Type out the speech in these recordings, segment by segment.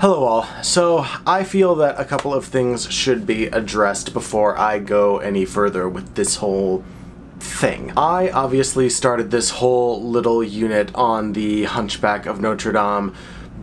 Hello all. So I feel that a couple of things should be addressed before I go any further with this whole thing. I obviously started this whole little unit on the Hunchback of Notre Dame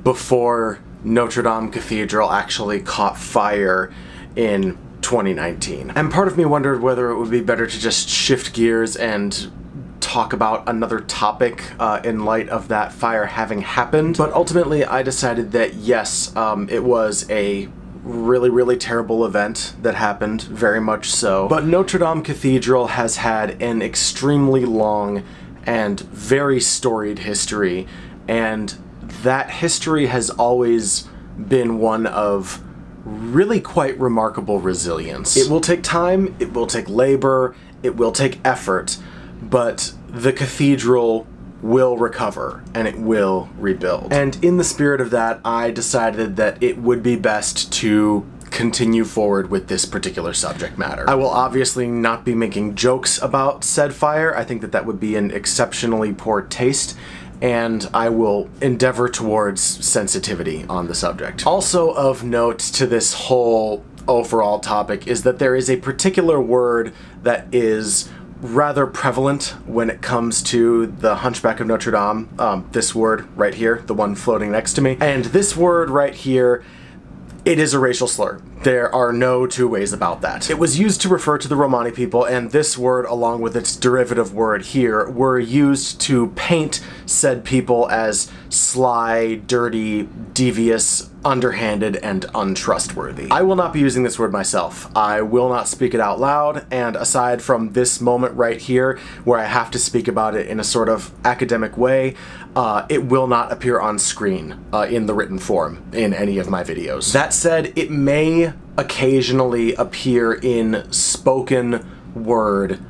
before Notre Dame Cathedral actually caught fire in 2019. And part of me wondered whether it would be better to just shift gears and talk about another topic in light of that fire having happened, but ultimately I decided that yes, it was a really terrible event that happened, very much so, but Notre Dame Cathedral has had an extremely long and very storied history, and that history has always been one of really quite remarkable resilience. It will take time, it will take labor, it will take effort, but the cathedral will recover and it will rebuild. And in the spirit of that, I decided that it would be best to continue forward with this particular subject matter. I will obviously not be making jokes about said fire. I think that that would be an exceptionally poor taste, and I will endeavor towards sensitivity on the subject. Also of note to this whole overall topic is that there is a particular word that is rather prevalent when it comes to the Hunchback of Notre Dame. This word right here, the one floating next to me. And this word right here, it is a racial slur. There are no two ways about that. It was used to refer to the Romani people, and this word, along with its derivative word here, were used to paint said people as sly, dirty, devious, underhanded, and untrustworthy. I will not be using this word myself. I will not speak it out loud, and aside from this moment right here, where I have to speak about it in a sort of academic way, it will not appear on screen in the written form in any of my videos. That said, it may occasionally appear in spoken word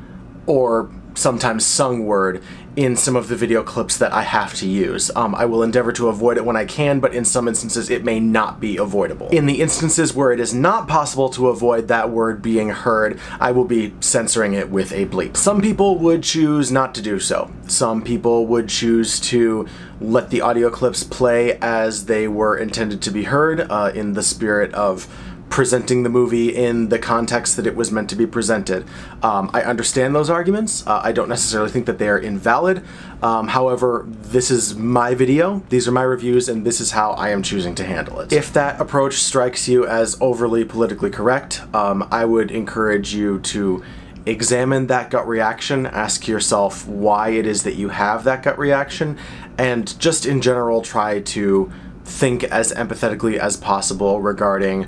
or sometimes sung word in some of the video clips that I have to use. I will endeavor to avoid it when I can, but in some instances it may not be avoidable. In the instances where it is not possible to avoid that word being heard, I will be censoring it with a bleep. Some people would choose not to do so. Some people would choose to let the audio clips play as they were intended to be heard, in the spirit of presenting the movie in the context that it was meant to be presented. I understand those arguments. I don't necessarily think that they are invalid. However, this is my video, these are my reviews, and this is how I am choosing to handle it. If that approach strikes you as overly politically correct, I would encourage you to examine that gut reaction, ask yourself why it is that you have that gut reaction, and just in general try to think as empathetically as possible regarding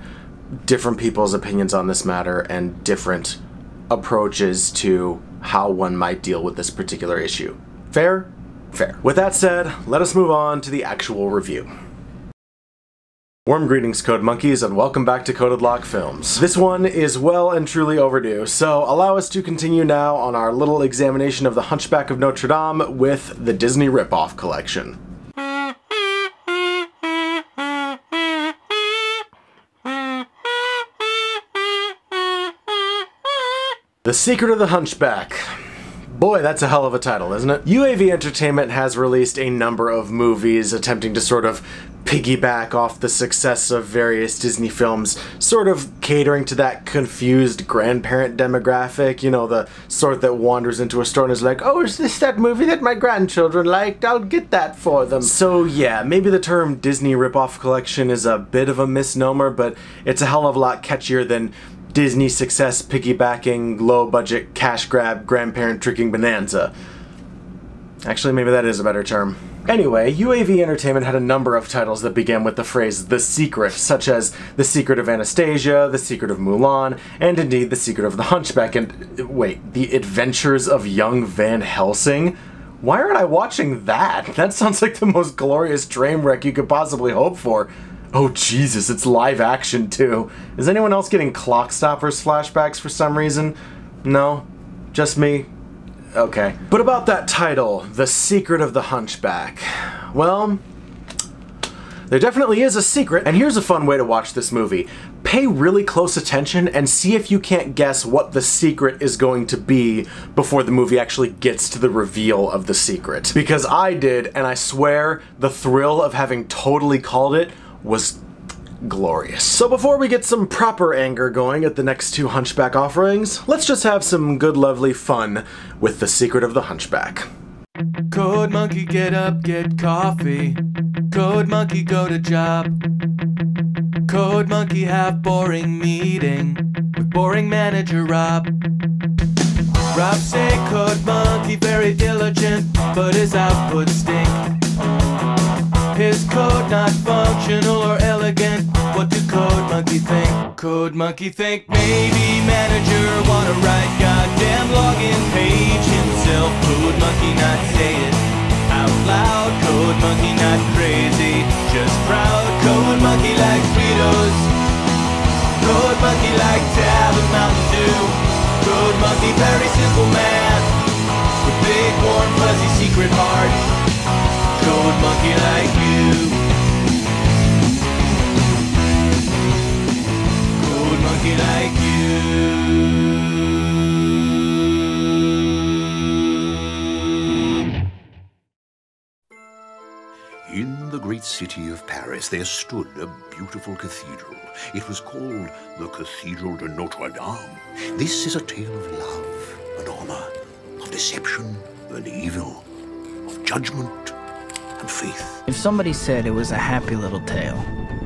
different people's opinions on this matter and different approaches to how one might deal with this particular issue. Fair? Fair. With that said, let us move on to the actual review. Warm greetings, Code Monkeys, and welcome back to CodedLockFilms. This one is well and truly overdue, so allow us to continue now on our little examination of the Hunchback of Notre Dame with the Disney Ripoff collection. The Secret of the Hunchback. Boy, that's a hell of a title, isn't it? UAV Entertainment has released a number of movies attempting to sort of piggyback off the success of various Disney films, sort of catering to that confused grandparent demographic, you know, the sort that wanders into a store and is like, oh, is this that movie that my grandchildren liked? I'll get that for them. So yeah, maybe the term Disney Ripoff Collection is a bit of a misnomer, but it's a hell of a lot catchier than Disney success piggybacking, low-budget, cash grab, grandparent tricking bonanza. Actually, maybe that is a better term. Anyway, UAV Entertainment had a number of titles that began with the phrase The Secret, such as The Secret of Anastasia, The Secret of Mulan, and indeed The Secret of the Hunchback, and wait, The Adventures of Young Van Helsing? Why aren't I watching that? That sounds like the most glorious train wreck you could possibly hope for. Oh Jesus, it's live action too. Is anyone else getting Clock Stoppers flashbacks for some reason? No? Just me? Okay. But about that title, The Secret of the Hunchback. Well, there definitely is a secret, and here's a fun way to watch this movie. Pay really close attention and see if you can't guess what the secret is going to be before the movie actually gets to the reveal of the secret. Because I did, and I swear the thrill of having totally called it was glorious. So before we get some proper anger going at the next two Hunchback offerings, let's just have some good lovely fun with The Secret of the Hunchback. Code monkey, get up, get coffee. Code monkey, go to job. Code monkey, have boring meeting with boring manager Rob. Rob say code monkey very diligent, but his output stink. His code not functional or elegant. What do code monkey think? Code monkey think maybe manager wanna write goddamn login page himself. Code monkey not say it out loud. Code monkey not crazy, just proud. Code monkey like Fritos. Code monkey like Tab and Mountain Dew. Code monkey very simple man with big warm fuzzy secret heart. Code monkey like you. Code monkey like you. In the great city of Paris there stood a beautiful cathedral. It was called the Cathedral de Notre Dame. This is a tale of love and honor, of deception and evil, of judgment and faith. If somebody said it was a happy little tale,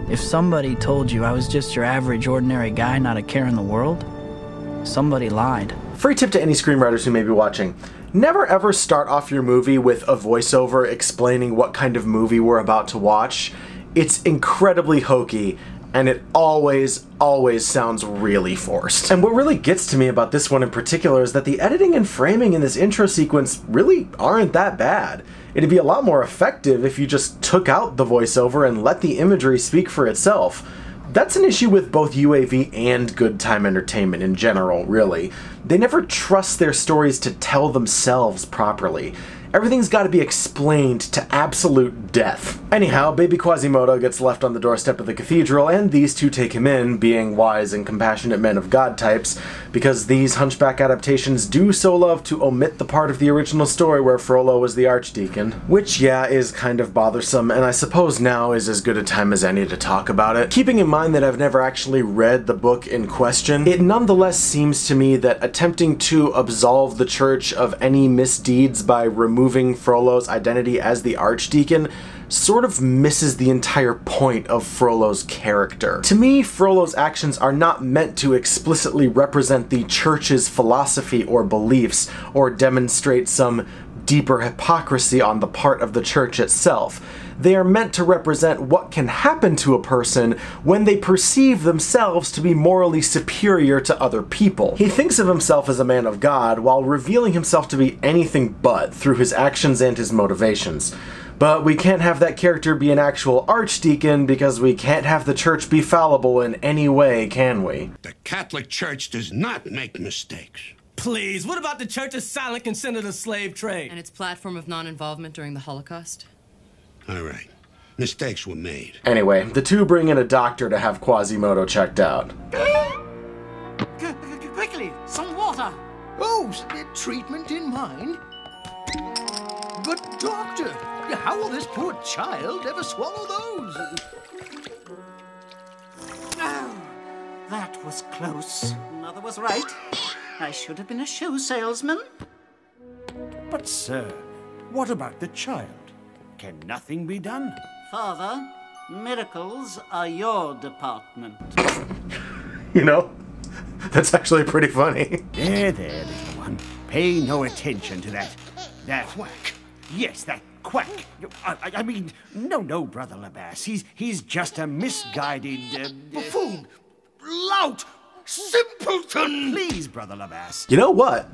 if somebody told you I was just your average ordinary guy not a care in the world, somebody lied. Free tip to any screenwriters who may be watching. Never ever start off your movie with a voiceover explaining what kind of movie we're about to watch. It's incredibly hokey, and it always sounds really forced. And what really gets to me about this one in particular is that the editing and framing in this intro sequence really aren't that bad. It'd be a lot more effective if you just took out the voiceover and let the imagery speak for itself. That's an issue with both UAV and Good Time Entertainment in general, really. They never trust their stories to tell themselves properly. Everything's got to be explained to absolute death. Anyhow, baby Quasimodo gets left on the doorstep of the cathedral, and these two take him in, being wise and compassionate men of God types, because these Hunchback adaptations do so love to omit the part of the original story where Frollo was the archdeacon. Which, yeah, is kind of bothersome, and I suppose now is as good a time as any to talk about it. Keeping in mind that I've never actually read the book in question, it nonetheless seems to me that attempting to absolve the church of any misdeeds by removing Frollo's identity as the archdeacon sort of misses the entire point of Frollo's character. To me, Frollo's actions are not meant to explicitly represent the church's philosophy or beliefs, or demonstrate some deeper hypocrisy on the part of the church itself. They are meant to represent what can happen to a person when they perceive themselves to be morally superior to other people. He thinks of himself as a man of God while revealing himself to be anything but through his actions and his motivations. But we can't have that character be an actual archdeacon because we can't have the church be fallible in any way, can we? The Catholic Church does not make mistakes. Please, what about the church's silent consent to the slave trade? And its platform of non-involvement during the Holocaust? All right. Mistakes were made. Anyway, the two bring in a doctor to have Quasimodo checked out. Quickly, some water. Oh, treatment in mind? But doctor, how will this poor child ever swallow those? Oh, that was close. Mother was right. I should have been a shoe salesman. But sir, what about the child? Can nothing be done? Father, miracles are your department. You know, that's actually pretty funny. There, little one. Pay no attention to that quack. Yes, that quack. I mean, no, Brother Labasse. He's just a misguided... Buffoon! Lout! Simpleton! Please, Brother Labasse. You know what?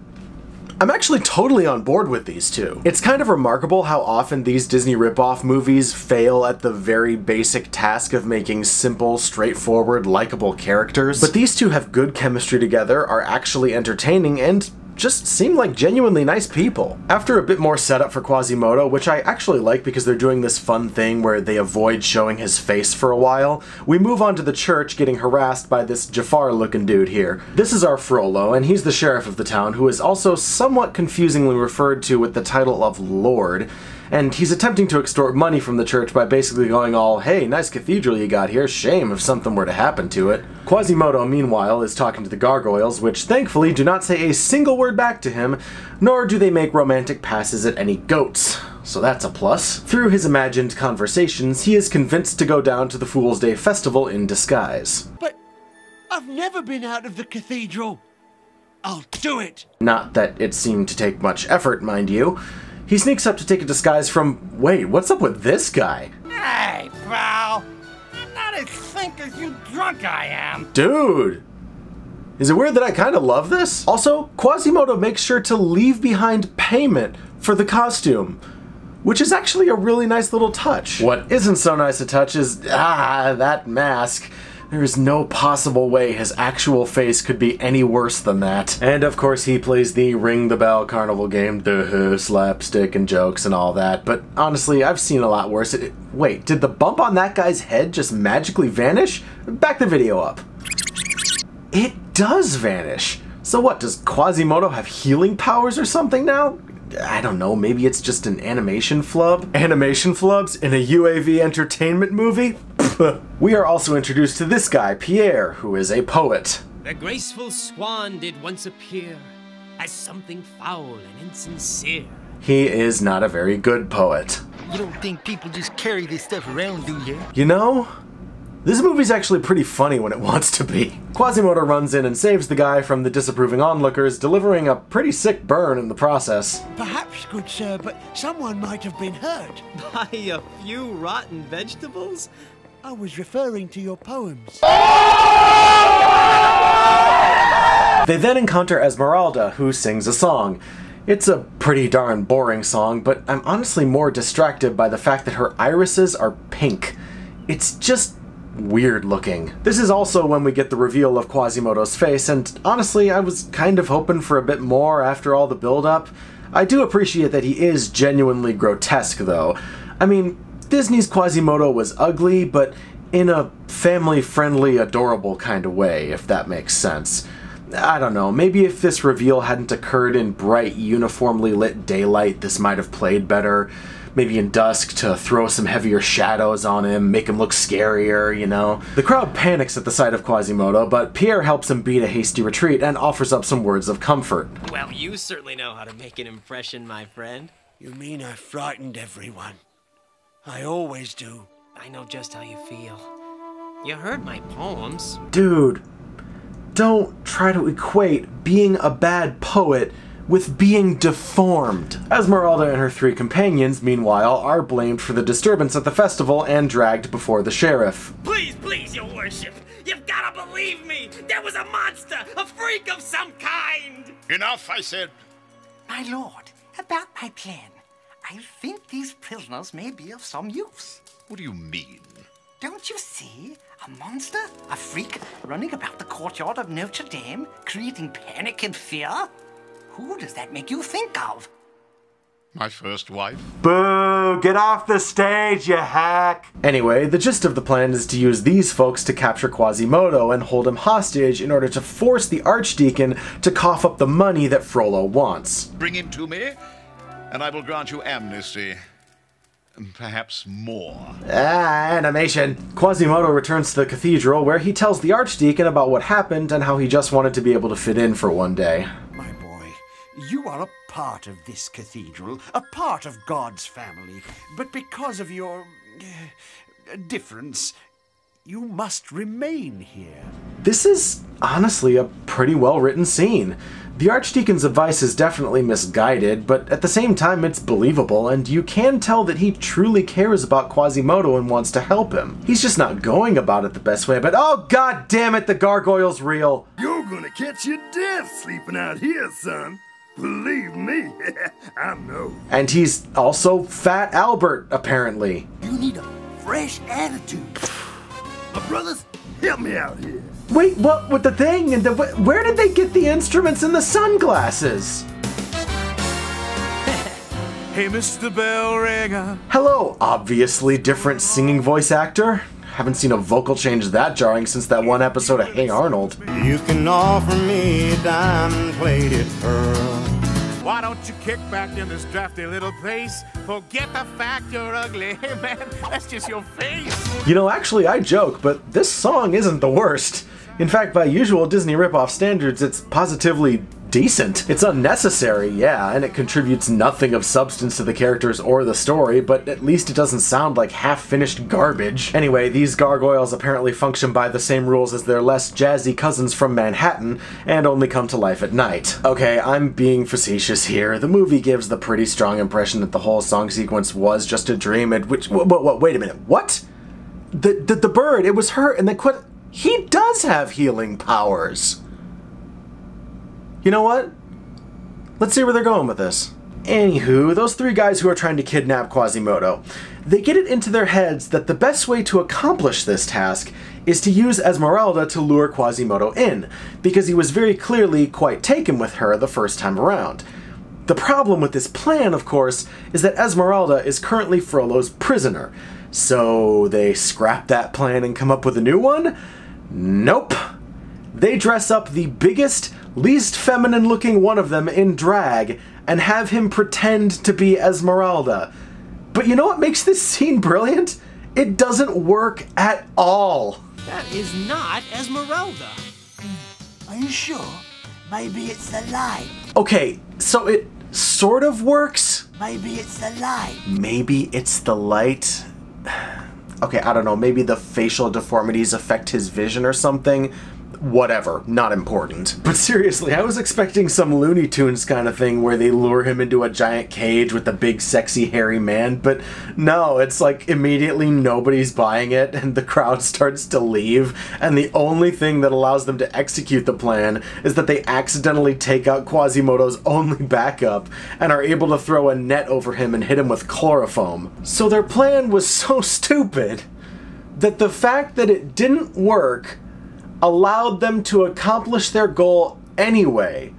I'm actually totally on board with these two. It's kind of remarkable how often these Disney ripoff movies fail at the very basic task of making simple, straightforward, likable characters. But these two have good chemistry together, are actually entertaining, and just seem like genuinely nice people. After a bit more setup for Quasimodo, which I actually like because they're doing this fun thing where they avoid showing his face for a while, we move on to the church getting harassed by this Jafar-looking dude here. This is our Frollo, and he's the sheriff of the town, who is also somewhat confusingly referred to with the title of Lord. and he's attempting to extort money from the church by basically going all, "Hey, nice cathedral you got here, shame if something were to happen to it." Quasimodo, meanwhile, is talking to the gargoyles, which thankfully do not say a single word back to him, nor do they make romantic passes at any goats. So that's a plus. Through his imagined conversations, he is convinced to go down to the Fool's Day festival in disguise. But I've never been out of the cathedral. I'll do it. Not that it seemed to take much effort, mind you. He sneaks up to take a disguise from... Wait, what's up with this guy? Hey, pal. Not as think as you drunk I am. Dude! Is it weird that I kind of love this? Also, Quasimodo makes sure to leave behind payment for the costume, which is actually a really nice little touch. What isn't so nice a touch is, that mask. There is no possible way his actual face could be any worse than that. And of course he plays the ring the bell carnival game, duh, slapstick and jokes and all that, but honestly, I've seen a lot worse. Wait, did the bump on that guy's head just magically vanish? Back the video up. It does vanish. So what, does Quasimodo have healing powers or something now? I don't know, maybe it's just an animation flub? Animation flubs in a UAV entertainment movie? We are also introduced to this guy, Pierre, who is a poet. The graceful swan did once appear as something foul and insincere. He is not a very good poet. You don't think people just carry this stuff around, do you? You know, this movie's actually pretty funny when it wants to be. Quasimodo runs in and saves the guy from the disapproving onlookers, delivering a pretty sick burn in the process. Perhaps, good sir, but someone might have been hurt. By a few rotten vegetables? I was referring to your poems. They then encounter Esmeralda, who sings a song. It's a pretty darn boring song, but I'm honestly more distracted by the fact that her irises are pink. It's just weird looking. This is also when we get the reveal of Quasimodo's face, and honestly, I was kind of hoping for a bit more after all the build-up. I do appreciate that he is genuinely grotesque, though. I mean, Disney's Quasimodo was ugly, but in a family-friendly, adorable kind of way, if that makes sense. I don't know, maybe if this reveal hadn't occurred in bright, uniformly lit daylight, this might have played better. Maybe in dusk to throw some heavier shadows on him, make him look scarier, you know? The crowd panics at the sight of Quasimodo, but Pierre helps him beat a hasty retreat and offers up some words of comfort. Well, you certainly know how to make an impression, my friend. You mean I frightened everyone? I always do. I know just how you feel. You heard my poems. Dude, don't try to equate being a bad poet with being deformed. Esmeralda and her three companions, meanwhile, are blamed for the disturbance at the festival and dragged before the sheriff. Please, please, your worship. You've gotta believe me. There was a monster, a freak of some kind. Enough, I said. My lord, about my plan. I think these prisoners may be of some use. What do you mean? Don't you see? A monster? A freak running about the courtyard of Notre Dame, creating panic and fear? Who does that make you think of? My first wife? Boo! Get off the stage, you hack! Anyway, the gist of the plan is to use these folks to capture Quasimodo and hold him hostage in order to force the Archdeacon to cough up the money that Frollo wants. Bring him to me, and I will grant you amnesty. Perhaps more. Animation. Quasimodo returns to the cathedral where he tells the Archdeacon about what happened and how he just wanted to be able to fit in for one day. My boy, you are a part of this cathedral, a part of God's family, but because of your difference, you must remain here. This is honestly a pretty well-written scene. The Archdeacon's advice is definitely misguided, but at the same time it's believable, and you can tell that he truly cares about Quasimodo and wants to help him. He's just not going about it the best way, but oh god damn it, the gargoyle's real! You're gonna catch your death sleeping out here, son. Believe me, I know. And he's also Fat Albert, apparently. You need a fresh attitude. Brothers, help me out here. Wait, what with the thing? And where did they get the instruments and the sunglasses? Hey, Mr. Bell Ringer. Hello, obviously different singing voice actor. Haven't seen a vocal change that jarring since that one episode of Hey Arnold. You can offer me a diamond-plated pearl, Why don't you kick back in this drafty little place? Forget the fact you're ugly. Hey man, that's just your face. You know, actually I joke, but this song isn't the worst. In fact, by usual Disney ripoff standards, it's positively decent. It's unnecessary, yeah, and it contributes nothing of substance to the characters or the story, but at least it doesn't sound like half-finished garbage. Anyway, these gargoyles apparently function by the same rules as their less jazzy cousins from Manhattan, and only come to life at night. Okay, I'm being facetious here. The movie gives the pretty strong impression that the whole song sequence was just a dream, and which- wait a minute, what? The bird, it was her, and then quit. He does have healing powers. You know what? Let's see where they're going with this. Anywho, those three guys who are trying to kidnap Quasimodo, they get it into their heads that the best way to accomplish this task is to use Esmeralda to lure Quasimodo in, because he was very clearly quite taken with her the first time around. The problem with this plan, of course, is that Esmeralda is currently Frollo's prisoner. So they scrap that plan and come up with a new one? Nope. They dress up the biggest, least feminine looking one of them in drag and have him pretend to be Esmeralda. But you know what makes this scene brilliant? It doesn't work at all. That is not Esmeralda. Are you sure? Maybe it's the light. Okay, so it sort of works. Maybe it's the light. Maybe it's the light. Okay, I don't know, maybe the facial deformities affect his vision or something. Whatever, not important. But seriously, I was expecting some Looney Tunes kind of thing where they lure him into a giant cage with a big sexy hairy man, but no, it's like immediately nobody's buying it and the crowd starts to leave, and the only thing that allows them to execute the plan is that they accidentally take out Quasimodo's only backup and are able to throw a net over him and hit him with chloroform. So their plan was so stupid that the fact that it didn't work allowed them to accomplish their goal anyway.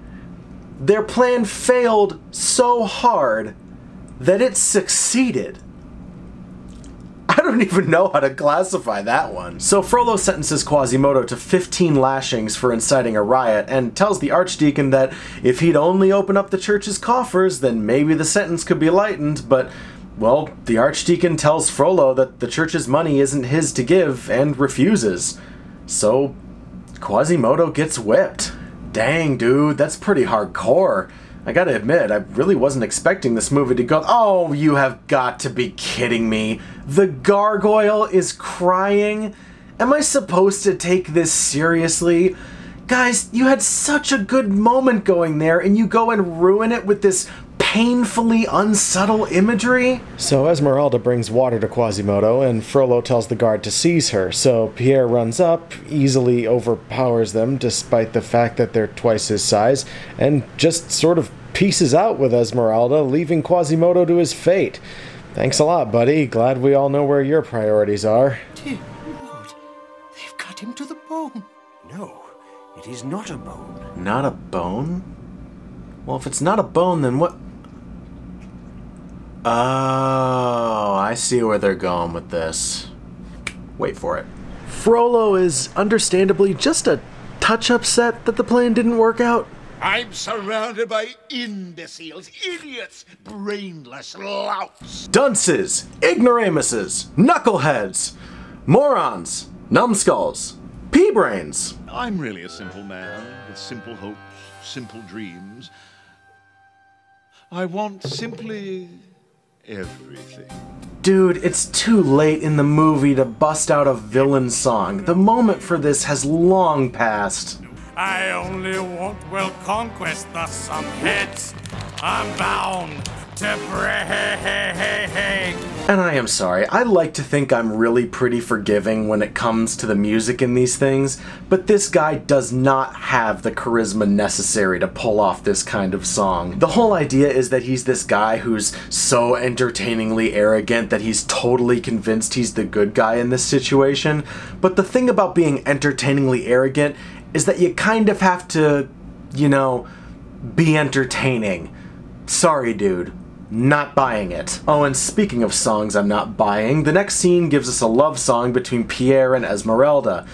Their plan failed so hard that it succeeded. I don't even know how to classify that one. So Frollo sentences Quasimodo to 15 lashings for inciting a riot and tells the Archdeacon that if he'd only open up the church's coffers, then maybe the sentence could be lightened, but well, the Archdeacon tells Frollo that the church's money isn't his to give and refuses. So Quasimodo gets whipped. Dang, dude, that's pretty hardcore. I gotta admit, I really wasn't expecting this movie to go, oh, you have got to be kidding me. The gargoyle is crying? Am I supposed to take this seriously? Guys, you had such a good moment going there, and you go and ruin it with this painfully unsubtle imagery? So Esmeralda brings water to Quasimodo, and Frollo tells the guard to seize her, so Pierre runs up, easily overpowers them despite the fact that they're twice his size, and just sort of pieces out with Esmeralda, leaving Quasimodo to his fate. Thanks a lot, buddy. Glad we all know where your priorities are. Dear Lord, they've cut him to the bone. No, it is not a bone. Not a bone? Well, if it's not a bone, then what? Oh, I see where they're going with this. Wait for it. Frollo is understandably just a touch upset that the plan didn't work out. I'm surrounded by imbeciles, idiots, brainless louts. Dunces, ignoramuses, knuckleheads, morons, numbskulls, pea-brains. I'm really a simple man with simple hopes, simple dreams. I want simply everything. Dude, it's too late in the movie to bust out a villain song. The moment for this has long passed. I only want world conquest, thus some heads I'm bound to break. And I am sorry, I like to think I'm really pretty forgiving when it comes to the music in these things, but this guy does not have the charisma necessary to pull off this kind of song. The whole idea is that he's this guy who's so entertainingly arrogant that he's totally convinced he's the good guy in this situation, but the thing about being entertainingly arrogant is that you kind of have to, you know, be entertaining. Sorry, dude. Not buying it. Oh, and speaking of songs I'm not buying, the next scene gives us a love song between Pierre and Esmeralda.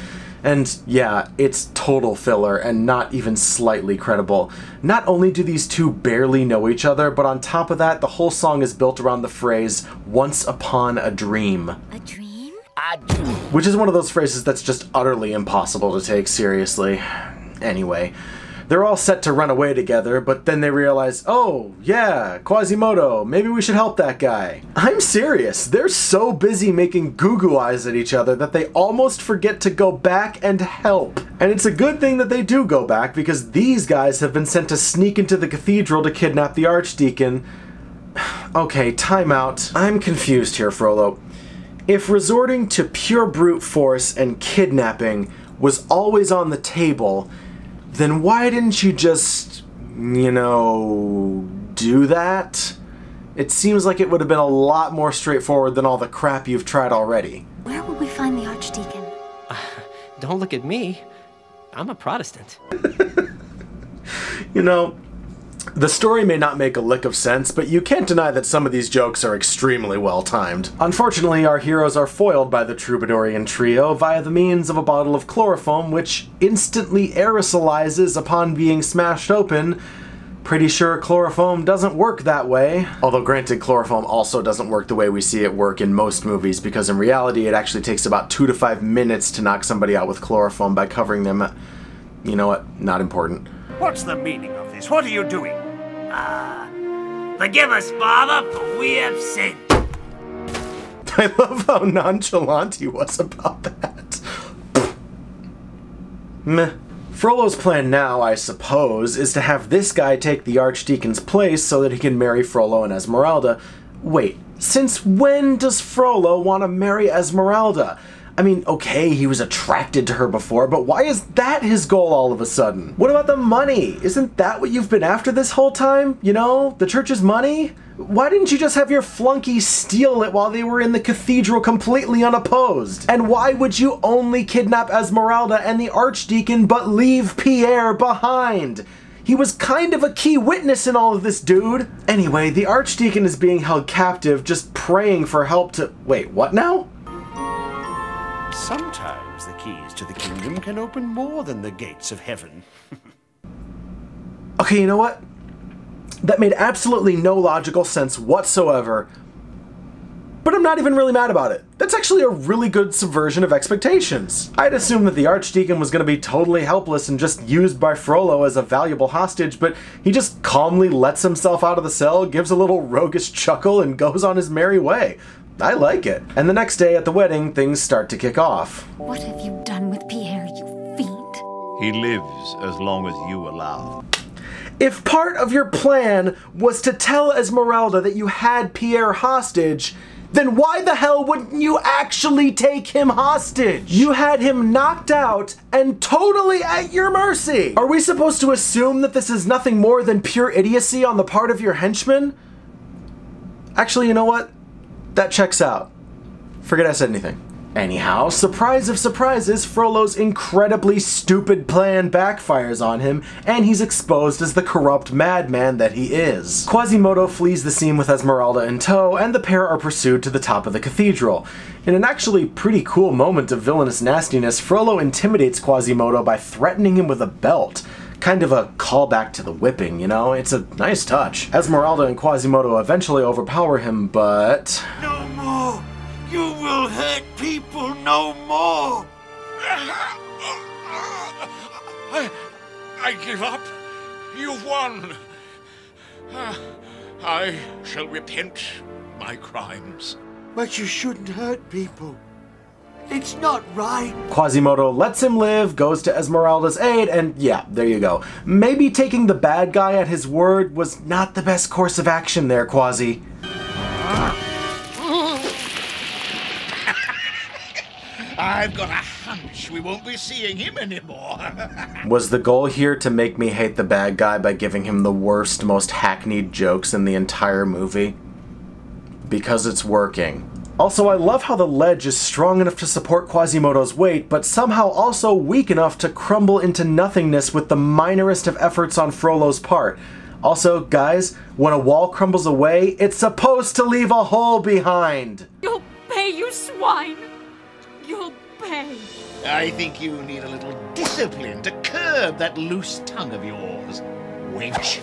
And yeah, it's total filler and not even slightly credible. Not only do these two barely know each other, but on top of that, the whole song is built around the phrase, "once upon a dream." A dream? Which is one of those phrases that's just utterly impossible to take seriously. Anyway, they're all set to run away together, but then they realize, oh, yeah, Quasimodo, maybe we should help that guy. I'm serious, they're so busy making goo-goo eyes at each other that they almost forget to go back and help. And it's a good thing that they do go back, because these guys have been sent to sneak into the cathedral to kidnap the Archdeacon. Okay, time out. I'm confused here, Frollo. If resorting to pure brute force and kidnapping was always on the table, then why didn't you just, you know, do that? It seems like it would have been a lot more straightforward than all the crap you've tried already. Where will we find the Archdeacon? Don't look at me. I'm a Protestant. You know, the story may not make a lick of sense, but you can't deny that some of these jokes are extremely well timed. Unfortunately, our heroes are foiled by the Troubadourian trio via the means of a bottle of chloroform, which instantly aerosolizes upon being smashed open. Pretty sure chloroform doesn't work that way. Although granted, chloroform also doesn't work the way we see it work in most movies, because in reality it actually takes about 2 to 5 minutes to knock somebody out with chloroform by covering them. You know what? Not important. What's the meaning of this? What are you doing? Forgive us, Father, for we have sinned. I love how nonchalant he was about that. Meh. Frollo's plan now, I suppose, is to have this guy take the Archdeacon's place so that he can marry Frollo and Esmeralda. Wait, since when does Frollo want to marry Esmeralda? I mean, okay, he was attracted to her before, but why is that his goal all of a sudden? What about the money? Isn't that what you've been after this whole time? You know, the church's money? Why didn't you just have your flunky steal it while they were in the cathedral completely unopposed? And why would you only kidnap Esmeralda and the Archdeacon but leave Pierre behind? He was kind of a key witness in all of this, dude. Anyway, the Archdeacon is being held captive, just praying for help to— wait, what now? Sometimes the keys to the kingdom can open more than the gates of heaven. Okay, you know what? That made absolutely no logical sense whatsoever, but I'm not even really mad about it. That's actually a really good subversion of expectations. I'd assumed that the Archdeacon was going to be totally helpless and just used by Frollo as a valuable hostage, but he just calmly lets himself out of the cell, gives a little roguish chuckle, and goes on his merry way. I like it. And the next day at the wedding, things start to kick off. What have you done with Pierre, you fiend? He lives as long as you allow. If part of your plan was to tell Esmeralda that you had Pierre hostage, then why the hell wouldn't you actually take him hostage? You had him knocked out and totally at your mercy. Are we supposed to assume that this is nothing more than pure idiocy on the part of your henchmen? Actually, you know what? That checks out. Forget I said anything. Anyhow, surprise of surprises, Frollo's incredibly stupid plan backfires on him, and he's exposed as the corrupt madman that he is. Quasimodo flees the scene with Esmeralda in tow, and the pair are pursued to the top of the cathedral. In an actually pretty cool moment of villainous nastiness, Frollo intimidates Quasimodo by threatening him with a belt. Kind of a callback to the whipping, you know? It's a nice touch. Esmeralda and Quasimodo eventually overpower him, but— No more! You will hurt people no more! I give up. You've won. I shall repent my crimes. But you shouldn't hurt people. It's not right. Quasimodo lets him live, goes to Esmeralda's aid, and yeah, there you go. Maybe taking the bad guy at his word was not the best course of action there, Quasi. I've got a hunch we won't be seeing him anymore. Was the goal here to make me hate the bad guy by giving him the worst, most hackneyed jokes in the entire movie? Because it's working. Also, I love how the ledge is strong enough to support Quasimodo's weight, but somehow also weak enough to crumble into nothingness with the minorest of efforts on Frollo's part. Also, guys, when a wall crumbles away, it's supposed to leave a hole behind! You'll pay, you swine! You'll pay! I think you need a little discipline to curb that loose tongue of yours, wench.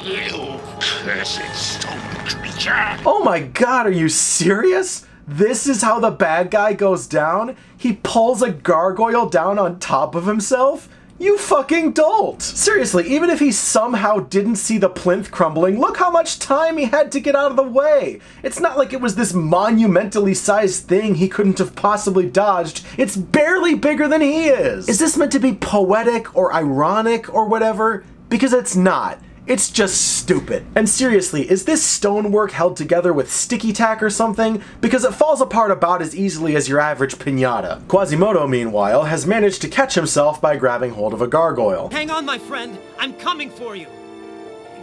You cursed stone creature! Oh my god, are you serious? This is how the bad guy goes down? He pulls a gargoyle down on top of himself? You fucking dolt! Seriously, even if he somehow didn't see the plinth crumbling, look how much time he had to get out of the way! It's not like it was this monumentally sized thing he couldn't have possibly dodged. It's barely bigger than he is! Is this meant to be poetic or ironic or whatever? Because it's not. It's just stupid. And seriously, is this stonework held together with sticky tack or something? Because it falls apart about as easily as your average piñata. Quasimodo, meanwhile, has managed to catch himself by grabbing hold of a gargoyle. Hang on, my friend. I'm coming for you.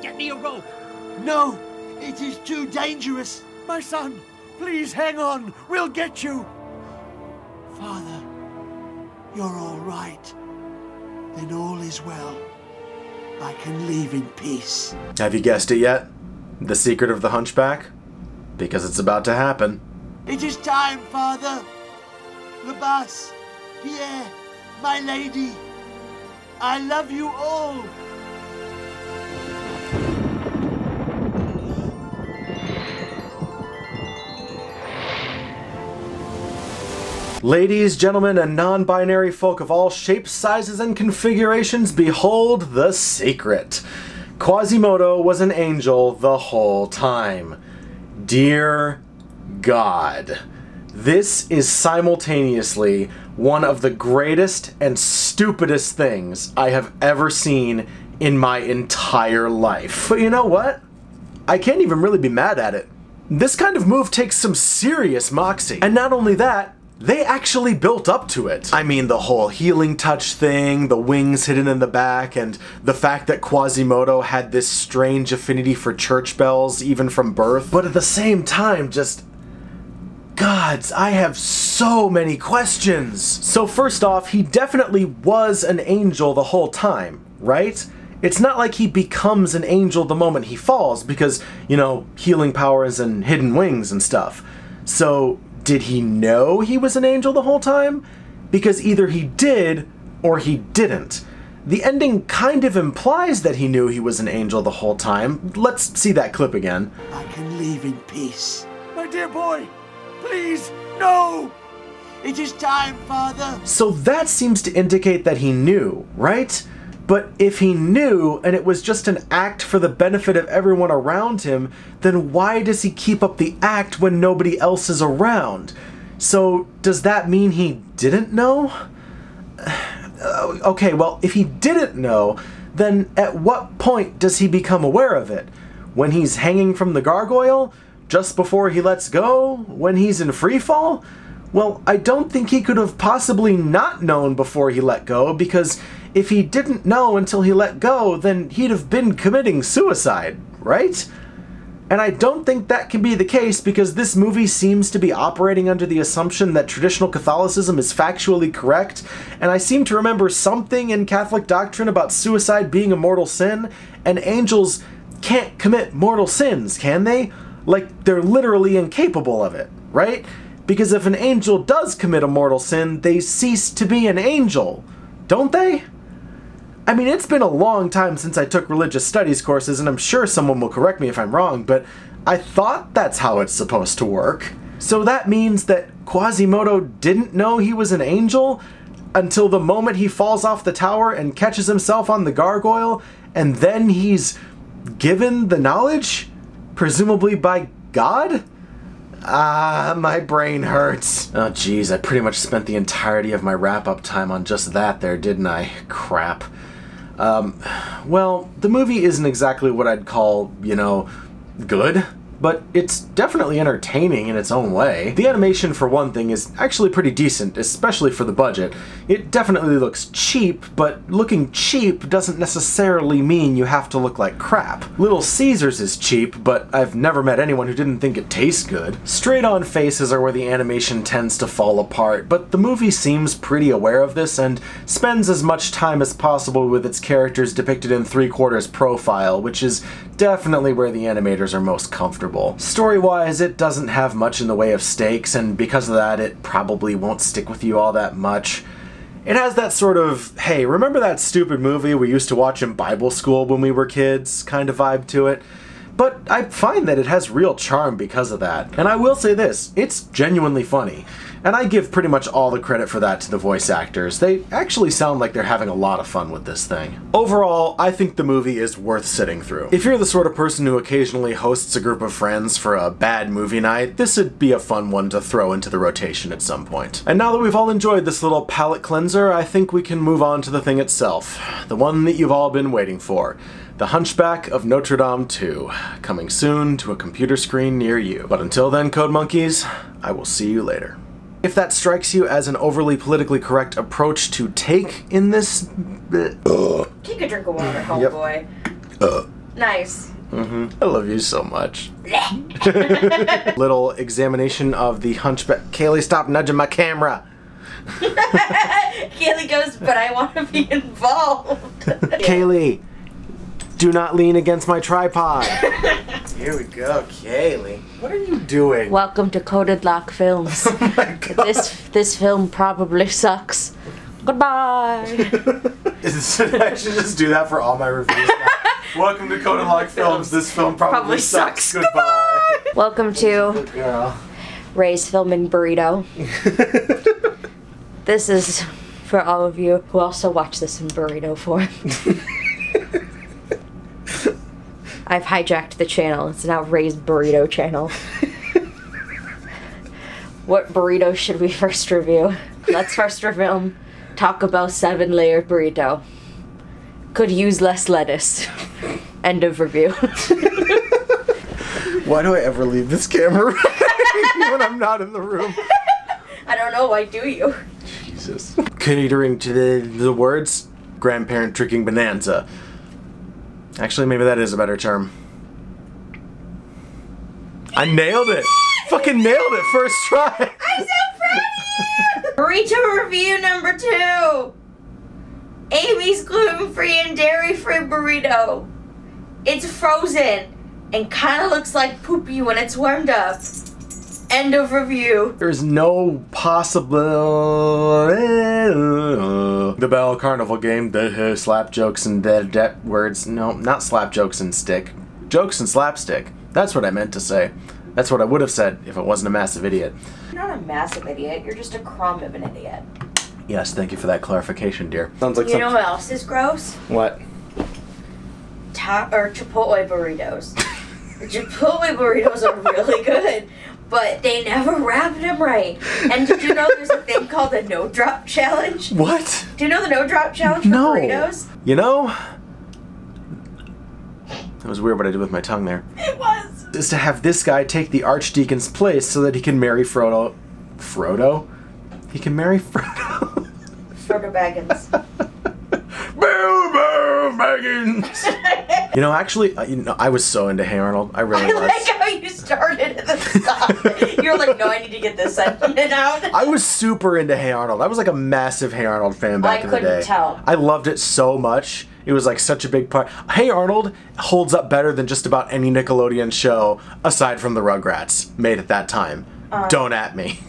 Get me a rope. No, it is too dangerous. My son, please hang on. We'll get you. Father, you're all right. Then all is well. I can leave in peace. Have you guessed it yet? The secret of the Hunchback? Because it's about to happen. It is time, Father. Labas, Pierre, my lady. I love you all. Ladies, gentlemen, and non-binary folk of all shapes, sizes, and configurations, behold the secret. Quasimodo was an angel the whole time. Dear God. This is simultaneously one of the greatest and stupidest things I have ever seen in my entire life. But you know what? I can't even really be mad at it. This kind of move takes some serious moxie. And not only that, they actually built up to it. I mean, the whole healing touch thing, the wings hidden in the back, and the fact that Quasimodo had this strange affinity for church bells, even from birth. But at the same time, just... gods, I have so many questions. So first off, he definitely was an angel the whole time, right? It's not like he becomes an angel the moment he falls, because, you know, healing powers and hidden wings and stuff. So... did he know he was an angel the whole time? Because either he did, or he didn't. The ending kind of implies that he knew he was an angel the whole time. Let's see that clip again. I can leave in peace. My dear boy, please, no! It is time, Father. So that seems to indicate that he knew, right? But if he knew, and it was just an act for the benefit of everyone around him, then why does he keep up the act when nobody else is around? So, does that mean he didn't know? Okay, well, if he didn't know, then at what point does he become aware of it? When he's hanging from the gargoyle? Just before he lets go? When he's in freefall? Well, I don't think he could have possibly not known before he let go, because if he didn't know until he let go, then he'd have been committing suicide, right? And I don't think that can be the case because this movie seems to be operating under the assumption that traditional Catholicism is factually correct, and I seem to remember something in Catholic doctrine about suicide being a mortal sin, and angels can't commit mortal sins, can they? Like, they're literally incapable of it, right? Because if an angel does commit a mortal sin, they cease to be an angel, don't they? I mean, it's been a long time since I took religious studies courses, and I'm sure someone will correct me if I'm wrong, but I thought that's how it's supposed to work. So that means that Quasimodo didn't know he was an angel until the moment he falls off the tower and catches himself on the gargoyle, and then he's given the knowledge? Presumably by God? Ah, my brain hurts. Oh geez, I pretty much spent the entirety of my wrap-up time on just that there, didn't I? Crap. Well, the movie isn't exactly what I'd call, you know, good, but it's definitely entertaining in its own way. The animation, for one thing, is actually pretty decent, especially for the budget. It definitely looks cheap, but looking cheap doesn't necessarily mean you have to look like crap. Little Caesars is cheap, but I've never met anyone who didn't think it tastes good. Straight-on faces are where the animation tends to fall apart, but the movie seems pretty aware of this and spends as much time as possible with its characters depicted in 3/4 profile, which is definitely where the animators are most comfortable. Story-wise, it doesn't have much in the way of stakes, and because of that, it probably won't stick with you all that much. It has that sort of, hey, remember that stupid movie we used to watch in Bible school when we were kids kind of vibe to it? But I find that it has real charm because of that. And I will say this, it's genuinely funny. And I give pretty much all the credit for that to the voice actors. They actually sound like they're having a lot of fun with this thing. Overall, I think the movie is worth sitting through. If you're the sort of person who occasionally hosts a group of friends for a bad movie night, this would be a fun one to throw into the rotation at some point. And now that we've all enjoyed this little palate cleanser, I think we can move on to the thing itself. The one that you've all been waiting for. The Hunchback of Notre Dame 2, coming soon to a computer screen near you. But until then, Code Monkeys, I will see you later. If that strikes you as an overly politically correct approach to take in this... Take a drink of water, homeboy. Nice. I love you so much. Little examination of the Hunchback... Kaylee, stop nudging my camera! Kaylee goes, but I want to be involved. Kaylee, do not lean against my tripod. Here we go, Kaylee. What are you doing? Welcome to CodedLockFilms. Oh my god. This film probably sucks. Goodbye. Should I should just do that for all my reviews now? Welcome to CodedLockFilms. This film probably sucks. Goodbye. Welcome to Good girl. Ray's Filming Burrito. This is for all of you who also watch this in burrito form. I've hijacked the channel. It's now Ray's Burrito channel. What burrito should we first review? Let's first review Taco Bell 7-layer burrito. Could use less lettuce. End of review. Why do I ever leave this camera when I'm not in the room? I don't know, why do you? Jesus. Catering to the words, grandparent tricking bonanza. Actually, maybe that is a better term. I nailed it! Fucking nailed it first try! I'm so proud of you! Burrito review number 2! Amy's gluten-free and dairy-free burrito. It's frozen and kind of looks like poopy when it's warmed up. End of review. There's no possible... The Bell Carnival game, the slap jokes and the words. No, not slap jokes and stick. Jokes and slapstick. That's what I meant to say. That's what I would have said if I wasn't a massive idiot. You're not a massive idiot, you're just a crumb of an idiot. Yes, thank you for that clarification, dear. Sounds like you know what else is gross? What? Chipotle burritos. The Chipotle burritos are really good, but they never wrap them right. And did you know there's a thing called the no-drop challenge? What? Do you know the no-drop challenge for burritos? You know, that was weird what I did with my tongue there. It was. Is to have this guy take the Archdeacon's place so that he can marry Frodo. Frodo? He can marry Frodo. Frodo Baggins. Boom, Baggins. You know, actually, I was so into Hey Arnold. I really was. I like how you started and then stopped. You're like, no, I need to get this sentiment out. I was super into Hey Arnold. I was like a massive Hey Arnold fan back in the day. I couldn't tell. I loved it so much. It was like such a big part. Hey Arnold holds up better than just about any Nickelodeon show aside from the Rugrats made at that time. Don't at me.